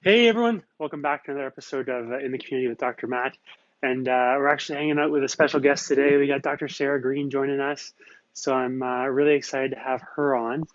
Hey everyone, welcome back to another episode of In the Community with Dr. Matt. And we're actually hanging out with a special guest today. We got Dr. Sarah Green joining us. So I'm really excited to have her on.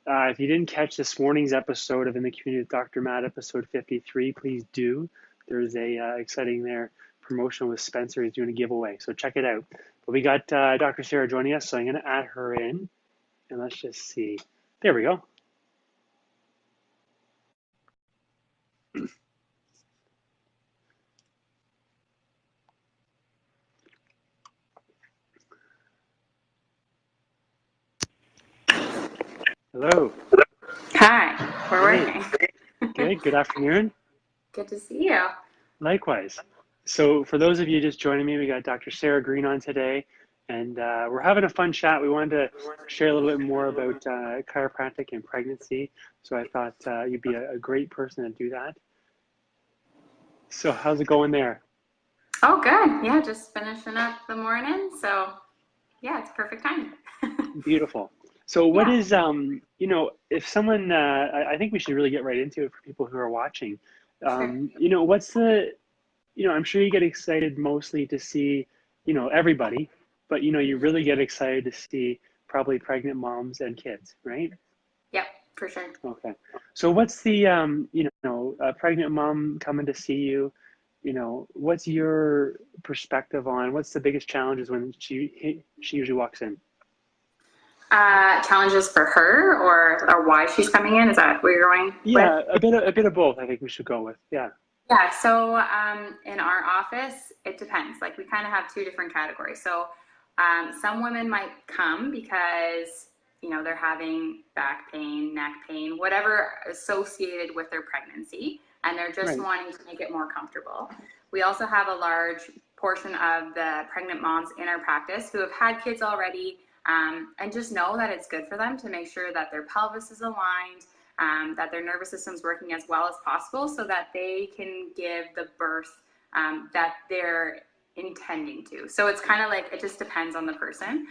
If you didn't catch this morning's episode of In the Community with Dr. Matt, episode 53, please do. There's a exciting there promotion with Spencer. He's doing a giveaway. So check it out. But we got Dr. Sarah joining us. So I'm going to add her in. And let's just see. There we go. Hello. Hi, we're Hey, working. good afternoon. Good to see you. Likewise. So for those of you just joining me, we got Dr. Sarah Green on today, and we're having a fun chat. We wanted to share a little bit more about chiropractic and pregnancy, so I thought you'd be a great person to do that. So how's it going there? Oh, good. Yeah, just finishing up the morning. So, yeah, it's perfect time. Beautiful. So what Yeah, is, if someone, I think we should really get right into it for people who are watching. sure. What's I'm sure you get excited mostly to see, everybody, but you really get excited to see probably pregnant moms and kids, right? Yep, for sure. Okay. So what's the, a pregnant mom coming to see you, what's your perspective on what's the biggest challenges when she usually walks in? Challenges for her or why she's coming in? Is that where you're going with? Yeah, a bit of both, I think we should go with. Yeah. Yeah, so in our office, it depends. Like we kind of have two different categories. So some women might come because, they're having back pain, neck pain, whatever associated with their pregnancy, and they're just Right. wanting to make it more comfortable. We also have a large portion of the pregnant moms in our practice who have had kids already and just know that it's good for them to make sure that their pelvis is aligned, that their nervous system's working as well as possible so that they can give the birth that they're intending to. So it's kind of like, it just depends on the person.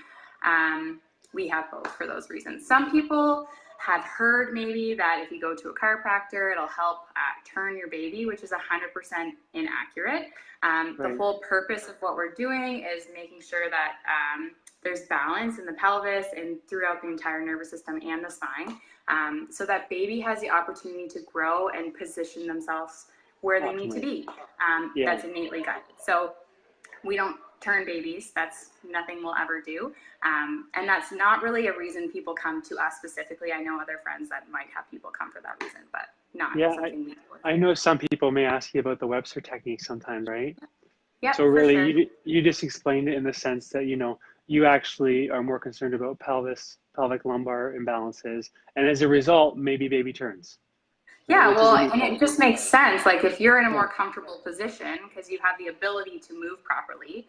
We have both for those reasons. Some people have heard maybe that if you go to a chiropractor, it'll help turn your baby, which is 100% inaccurate. The Right. whole purpose of what we're doing is making sure that there's balance in the pelvis and throughout the entire nervous system and the spine, so that baby has the opportunity to grow and position themselves where they need to Optimally. be. Yeah. That's innately guided. So we don't turn babies. That's nothing we'll ever do. And that's not really a reason people come to us specifically. I know other friends that might have people come for that reason, but not Yeah, something we deal with I here. know some people may ask you about the Webster technique sometimes, right? Yep, So for really, sure. you just explained it in the sense that you actually are more concerned about pelvic lumbar imbalances, and as a result, maybe baby turns, right? Yeah, Which is well, a neat and thing. it just makes sense. Like if you're in a Yeah, more comfortable position because you have the ability to move properly,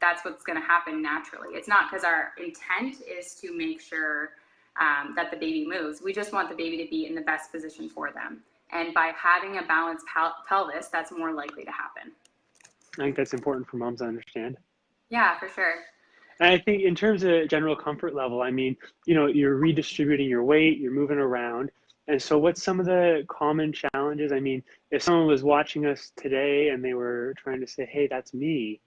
that's what's going to happen naturally. It's not because our intent is to make sure that the baby moves. We just want the baby to be in the best position for them. And by having a balanced pelvis, that's more likely to happen. I think that's important for moms to understand. Yeah, for sure. And I think in terms of general comfort level, I mean, you're redistributing your weight, you're moving around. And so what's some of the common challenges? I mean, if someone was watching us today and they were trying to say, hey, that's me,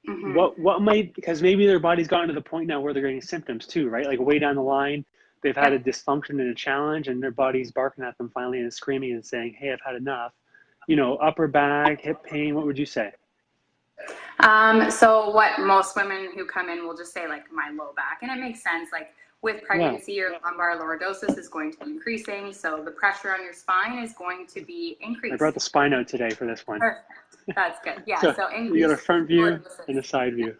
Hmm. what might, because maybe their body's gotten to the point now where they're getting symptoms too, right? Like way down the line, they've had Yep. a dysfunction and a challenge and their body's barking at them finally and screaming and saying, hey, I've had enough. Upper back, hip pain, what would you say? So what most women who come in will just say like my low back, and it makes sense. Like with Yeah, pregnancy, your lumbar lordosis is going to be increasing, so the pressure on your spine is going to be I brought the increased. spine out today for this one. Perfect. That's good. Yeah. So So you got a increased front view and lordosis. a side view.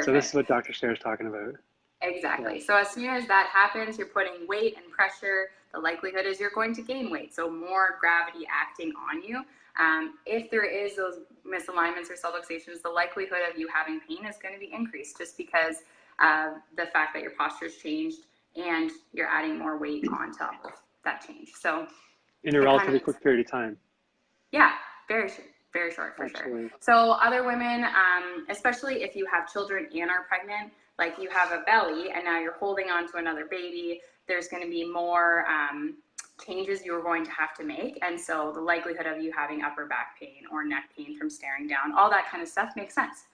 So this is Perfect. what Dr. Sarah's talking about. Yeah, Exactly. So as soon as that happens, you're putting weight and pressure. The likelihood is you're going to gain weight. So more gravity acting on you. If there is those misalignments or subluxations, the likelihood of you having pain is going to be increased just because of the fact that your posture's changed and you're adding more weight on top of that change. So in a it kind of relatively makes, quick period of time. yeah, very short for sure. Absolutely. So other women, especially if you have children and are pregnant, like you have a belly and now you're holding on to another baby, there's going to be more changes you're going to have to make. And so the likelihood of you having upper back pain or neck pain from staring down, all that kind of stuff makes sense.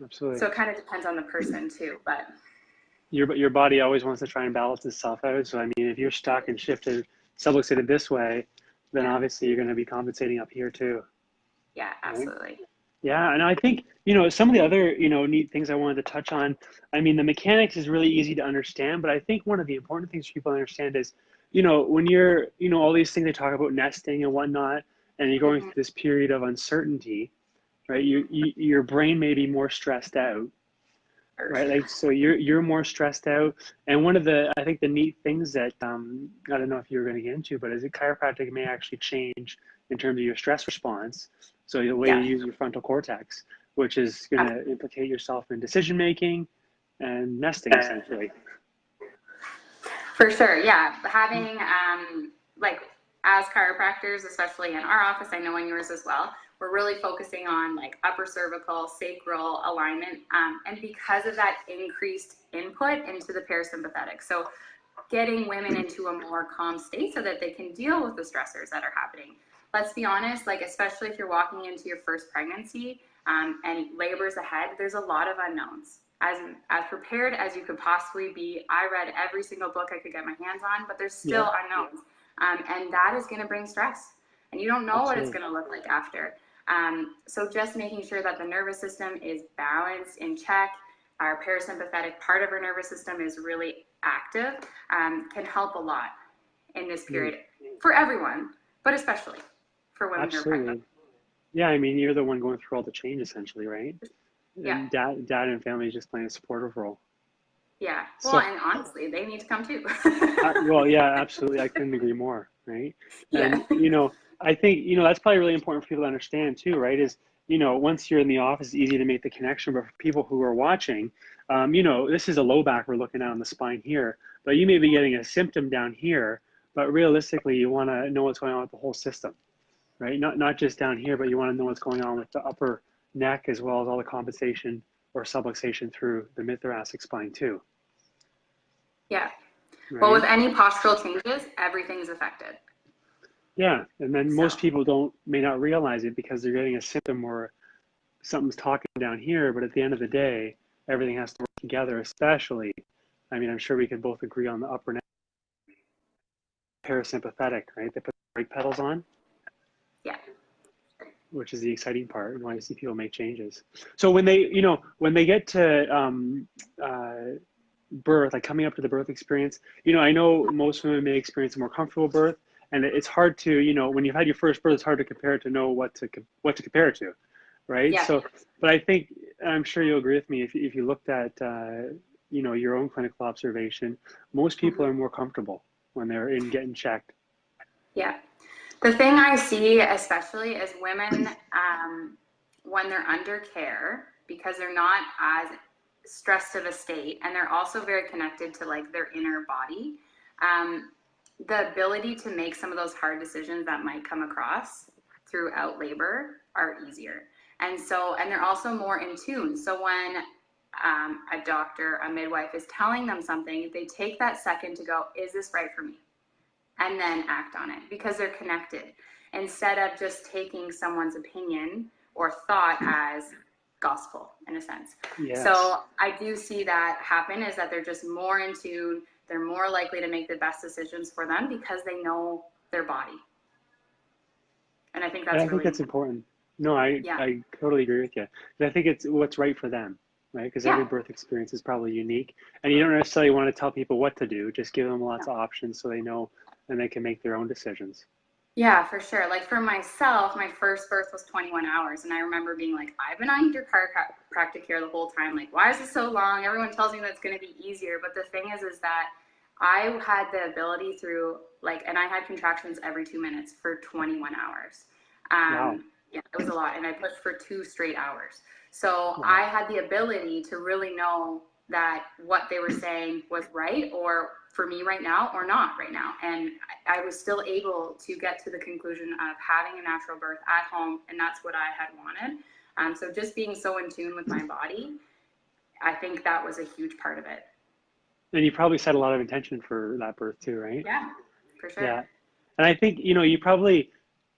Absolutely. So it kind of depends on the person too, but your body always wants to try and balance itself out. So I mean, if you're stuck and shifted, subluxated this way, then obviously you're going to be compensating up here too. Yeah, absolutely. Right? Yeah, and I think, some of the other, neat things I wanted to touch on, I mean, the mechanics is really easy to understand, but I think one of the important things for people to understand is, when you're, all these things they talk about nesting and whatnot, and you're going through this period of uncertainty, right? Your brain may be more stressed out, right? Like, so you're more stressed out. And one of the, I think the neat things that, I don't know if you're going to get into, but is it chiropractic may actually change in terms of your stress response. So the way you use your frontal cortex, which is going to implicate yourself in decision making and nesting essentially. For sure, yeah. Having like as chiropractors, especially in our office, I know in yours as well, we're really focusing on like upper cervical, sacral alignment, and because of that increased input into the parasympathetic. So getting women into a more calm state so that they can deal with the stressors that are happening. Let's be honest, like especially if you're walking into your first pregnancy and labor's ahead, there's a lot of unknowns. As prepared as you could possibly be, I read every single book I could get my hands on, but there's still unknowns. And that is going to bring stress. And you don't know what it's going to look like after. So just making sure that the nervous system is balanced, in check, our parasympathetic part of our nervous system is really active, can help a lot in this period for everyone, but especially for women who are pregnant. Yeah, I mean, you're the one going through all the change essentially, right? Yeah. And dad and family is just playing a supportive role. Yeah. Well, and honestly, they need to come too. Well, yeah, absolutely. I couldn't agree more, right? Yeah. And, I think, that's probably really important for people to understand too, right? Is, once you're in the office, it's easy to make the connection, but for people who are watching, this is a low back we're looking at on the spine here, but you may be getting a symptom down here, but realistically, you want to know what's going on with the whole system, right? Not just down here, but you want to know what's going on with the upper neck as well as all the compensation or subluxation through the mid-thoracic spine too. Yeah. Right? Well, with any postural changes, everything's affected. Yeah, and then most people may not realize it because they're getting a symptom or something's talking down here, but at the end of the day, everything has to work together, especially, I mean, I'm sure we could both agree on the upper neck parasympathetic, right? They put the brake pedals on. Yeah. Which is the exciting part. You want to see people make changes. So when they get to birth, like coming up to the birth experience, I know most women may experience a more comfortable birth, and it's hard to, when you've had your first birth, it's hard to compare it to know what to compare it to, right? Yeah. So, but I think, I'm sure you'll agree with me, if you looked at, your own clinical observation, most people are more comfortable when they're in getting checked. Yeah. The thing I see especially is women, when they're under care, because they're not as stressed of a state, and they're also very connected to like their inner body, the ability to make some of those hard decisions that might come across throughout labor are easier. And they're also more in tune. So when a doctor, a midwife is telling them something, they take that second to go, is this right for me? And then act on it because they're connected, instead of just taking someone's opinion or thought as gospel in a sense. Yes. So I do see that happen, is that they're just more in tune. They're more likely to make the best decisions for them because they know their body. And I think that's important. No, I totally agree with you. I think it's what's right for them, right? Because every birth experience is probably unique, and you don't necessarily want to tell people what to do. Just give them lots of options so they know and they can make their own decisions. Yeah, for sure. Like for myself, my first birth was 21 hours. And I remember being like, I've been on your chiropractic care the whole time. Like, why is it so long? Everyone tells me that's going to be easier. But the thing is that I had the ability through and I had contractions every 2 minutes for 21 hours. Wow. Yeah, it was a lot. And I pushed for 2 straight hours. So I had the ability to really know that what they were saying was right, or for me right now, or not right now. And I was still able to get to the conclusion of having a natural birth at home, and that's what I had wanted. So just being so in tune with my body, I think that was a huge part of it. And you probably set a lot of intention for that birth too, right? Yeah, for sure. Yeah. And I think, you probably,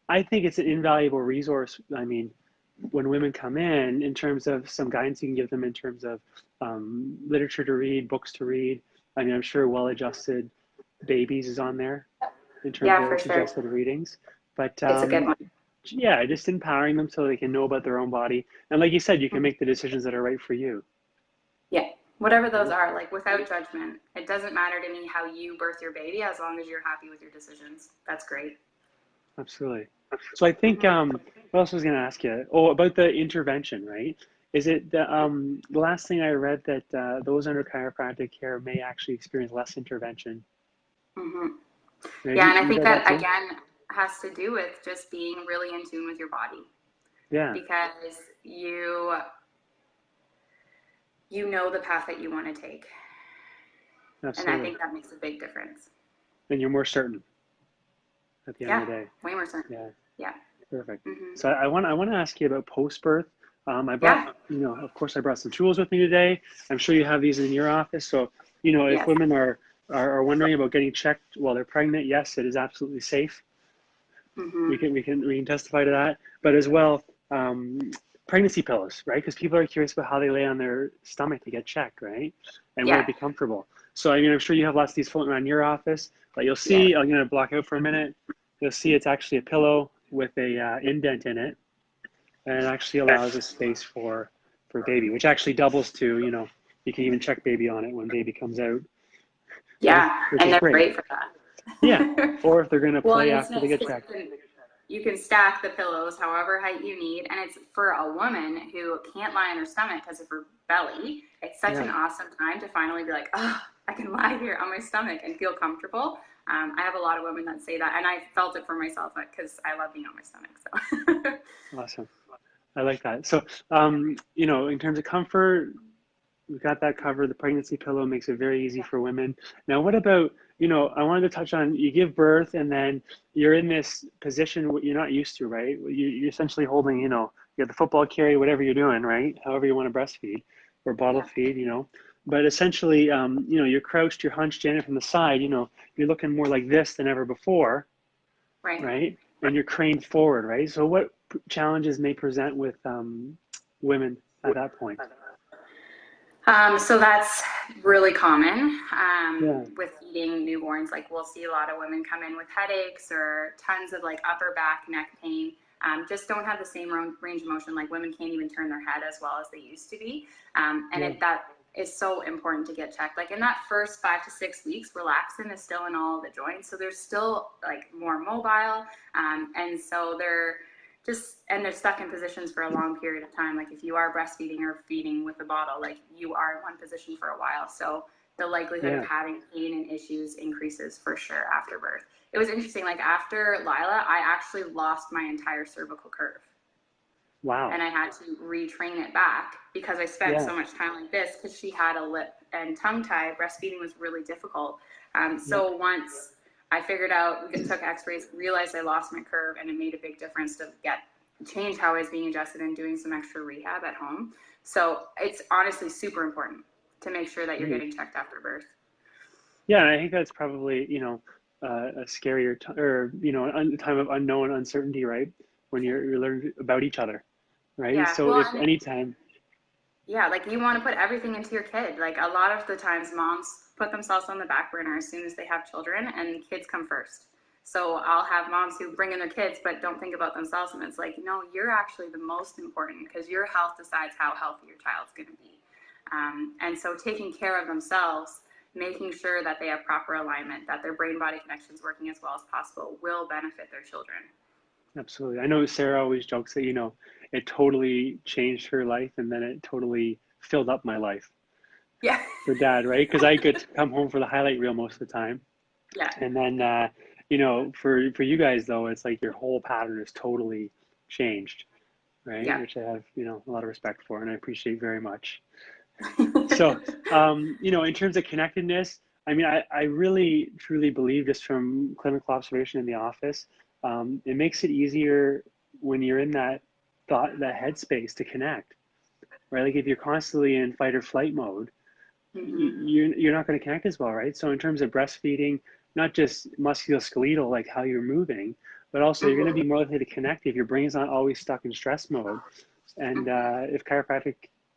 I think it's an invaluable resource. I mean, when women come in terms of some guidance you can give them in terms of literature to read, books to read. I mean, I'm sure Well-Adjusted Babies is on there in terms Yeah, of for sure. suggested readings. But It's a good one. yeah, just empowering them so they can know about their own body. And like you said, you can make the decisions that are right for you. Yeah, whatever those Right? are, like without judgment. It doesn't matter to me how you birth your baby as long as you're happy with your decisions. That's great. Absolutely. So I think, Hmm. what else was I going to ask you? Oh, about the intervention, right? Is it the last thing I read that those under chiropractic care may actually experience less intervention? Hmm. Have Yeah, you, and I you think read that that too? again has to do with just being really in tune with your body Yeah, because you know the path that you want to take. And I absolutely. think that makes a big difference. And you're more certain at the end Yeah, of the day. way more certain. Yeah, Yeah. perfect. Hmm. So I want to ask you about post-birth. I brought, Yeah. of course, I brought some tools with me today. I'm sure you have these in your office. So, if Yes. women are wondering about getting checked while they're pregnant, yes, it is absolutely safe. We Hmm. can we can we can testify to that. But as well, um, pregnancy pillows, right? Because people are curious about how they lay on their stomach to get checked, right? And will Yeah. it be comfortable? So I mean, I'm sure you have lots of these floating around your office. But you'll Yeah. see. I'm going to block out for a minute. You'll see it's actually a pillow with a indent in it, and it actually allows a space for baby, which actually doubles to you can even check baby on it when baby comes out, right? Yeah. Which And is they're great. great for Yeah. that. Or if they're going to Well, play and it's after they nice get because checked. you can stack the pillows however height you need, and it's for a woman who can't lie on her stomach because of her belly. It's such Yeah. an awesome time to finally be like, oh, I can lie here on my stomach and feel comfortable. I have a lot of women that say that, and I felt it for myself because I love being on my stomach. So, Awesome. I like that. So, in terms of comfort, we've got that covered. The pregnancy pillow makes it very easy for women. Now, what about, I wanted to touch on you give birth and then you're in this position what you're not used to, right? You're essentially holding, you have the football carry, whatever you're doing, right? However you want to breastfeed or bottle yeah, feed, But essentially, you're crouched, you're hunched in from the side, you're looking more like this than ever before, right. right? And you're craned forward, right? So, what challenges may present with women at that point? So that's really common Yeah, with feeding newborns. Like we'll see a lot of women come in with headaches or tons of like upper back, neck pain. Just don't have the same range of motion. Like women can't even turn their head as well as they used to be. And yeah, that is so important to get checked. Like in that first 5 to 6 weeks, relaxin is still in all the joints. So they're still like more mobile. And so they're stuck in positions for a long period of time. Like if you are breastfeeding or feeding with a bottle, like you are in one position for a while. So the likelihood of yeah. having pain and issues increases for sure after birth. It was interesting. Like after Lila, I actually lost my entire cervical curve Wow. and I had to retrain it back because I spent Yeah, so much time like this because she had a lip and tongue tie. Breastfeeding was really difficult. yeah, So once I figured out, we took x-rays, realized I lost my curve, and it made a big difference to change how I was being adjusted and doing some extra rehab at home. So it's honestly super important to make sure that you're great. getting checked after birth. Yeah, and I think that's probably, a scarier or, a time of unknown uncertainty, right? When you're learning about each other, right? Yeah, So well, if and anytime, yeah, like you want to put everything into your kid. Like a lot of the times, moms put themselves on the back burner as soon as they have children, and kids come first. So I'll have moms who bring in their kids but don't think about themselves, and it's like, no, you're actually the most important because your health decides how healthy your child's going to be. And so taking care of themselves, making sure that they have proper alignment, that their brain body connections working as well as possible will benefit their children. absolutely. I know Sarah always jokes that, it totally changed her life and then it totally filled up my life Yeah. for dad, right? Because I get to come home for the highlight reel most of the time. Yeah. And then, for you guys though, it's like your whole pattern is totally changed, right? Yeah. Which I have, a lot of respect for and I appreciate very much. So, in terms of connectedness, I mean, I really truly believe just from clinical observation in the office, it makes it easier when you're in that headspace to connect, right? Like if you're constantly in fight or flight mode, Hmm. you're not going to connect as well, right? So in terms of breastfeeding, not just musculoskeletal, like how you're moving, but also you're going to Mm-hmm. be more likely to connect if your brain's not always stuck in stress mode. And Mm-hmm. if chiropractic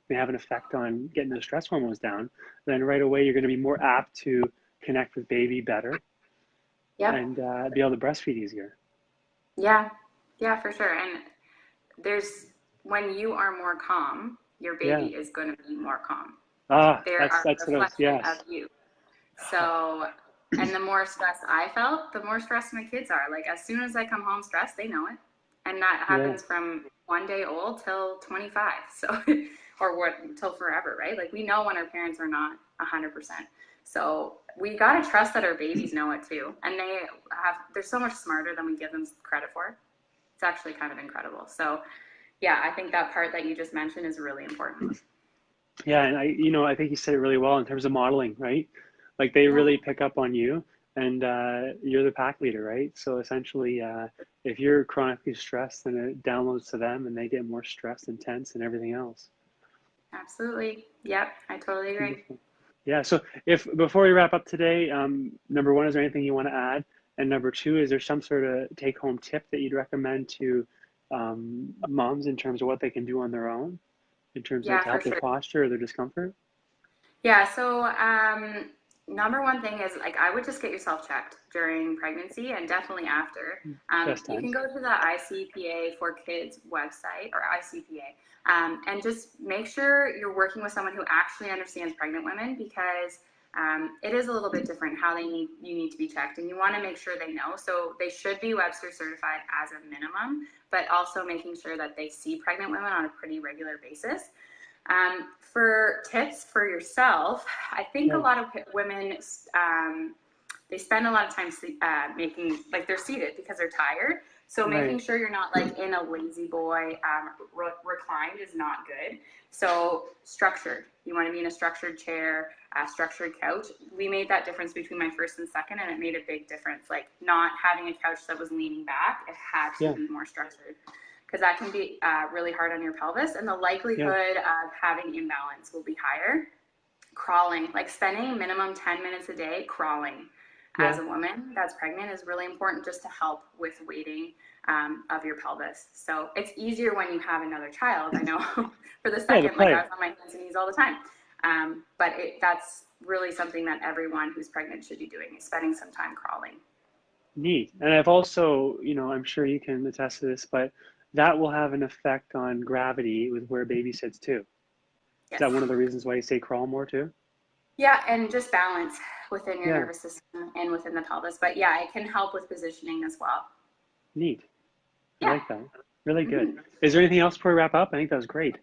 may have an effect on getting the stress hormones down, then right away you're going to be more apt to connect with baby better Yep. and be able to breastfeed easier. Yeah. Yeah, for sure. And there's when you are more calm, your baby Yeah. is going to be more calm. Ah, They are that's a what I was. reflection of Yes. you. So, and the more stressed I felt, the more stressed my kids are. Like as soon as I come home stressed, they know it. And that Yeah. happens from 1 day old till 25. So, or what, till forever, right? Like we know when our parents are not 100%. So we got to trust that our babies know it too. And they're so much smarter than we give them credit for. It's actually kind of incredible. So yeah, I think that part that you just mentioned is really important. Yeah, and I think you said it really well in terms of modeling, right? Like they Yeah. really pick up on you, and you're the pack leader, right? So essentially, if you're chronically stressed, then it downloads to them, and they get more stressed and tense and everything else. Absolutely. Yep. I totally agree. Beautiful. Yeah. So if before we wrap up today, number one, is there anything you want to add? And number two, is there some sort of take-home tip that you'd recommend to moms in terms of what they can do on their own, in terms of Yeah, to for help their sure. posture or their discomfort? Yeah, so number one thing is like I would just get yourself checked during pregnancy and definitely after. Best You can times. go to the ICPA for Kids website or ICPA and just make sure you're working with someone who actually understands pregnant women because it is a little bit different how you need to be checked and you want to make sure they know. So they should be Webster certified as a minimum, but also making sure that they see pregnant women on a pretty regular basis. For tips for yourself, I think a Yeah. lot of women they spend a lot of time making like they're seated because they're tired. So making Right. sure you're not like in a lazy boy reclined is not good. So structured. You want to be in a structured chair, a structured couch. We made that difference between my first and second, and it made a big difference. Like not having a couch that was leaning back, it had to Yeah. be more structured because that can be really hard on your pelvis, and the Yeah. likelihood of having imbalance will be higher. Crawling, like spending minimum 10 minutes a day crawling as Yeah. a woman that's pregnant is really important just to help with weighting of your pelvis. So it's easier when you have another child. I know for the Yeah. The second, like I play. was on my hands and knees all the time. But that's really something that everyone who's pregnant should be doing is spending some time crawling. Neat. And I've also, I'm sure you can attest to this, but that will have an effect on gravity with where baby sits too. Is Yes. that one of the reasons why you say crawl more too? Yeah, and just balance within your Yeah. nervous system and within the pelvis. But yeah, it can help with positioning as well. Neat. I Yeah. like that. Really good. Mm-hmm. Is there anything else before we wrap up? I think that was great.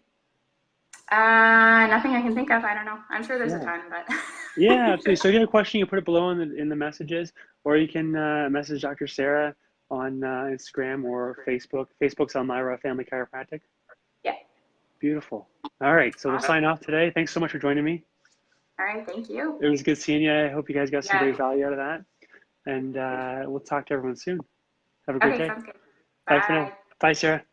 Nothing I can think of. I don't know. I'm sure there's a Yeah. ton, but Yeah, absolutely. So if you have a question, you put it below in the messages, or you can message Dr. Sarah on Instagram or Facebook. Facebook's Elmira Family Chiropractic. yeah. Beautiful. All right, so we'll Awesome. sign off today. Thanks so much for joining me. All right. Thank you. It was good seeing you. I hope you guys got some Yeah. great value out of that. And we'll talk to everyone soon. Have a great Okay. day. Sounds good. Bye for now. Bye. Bye, Sarah.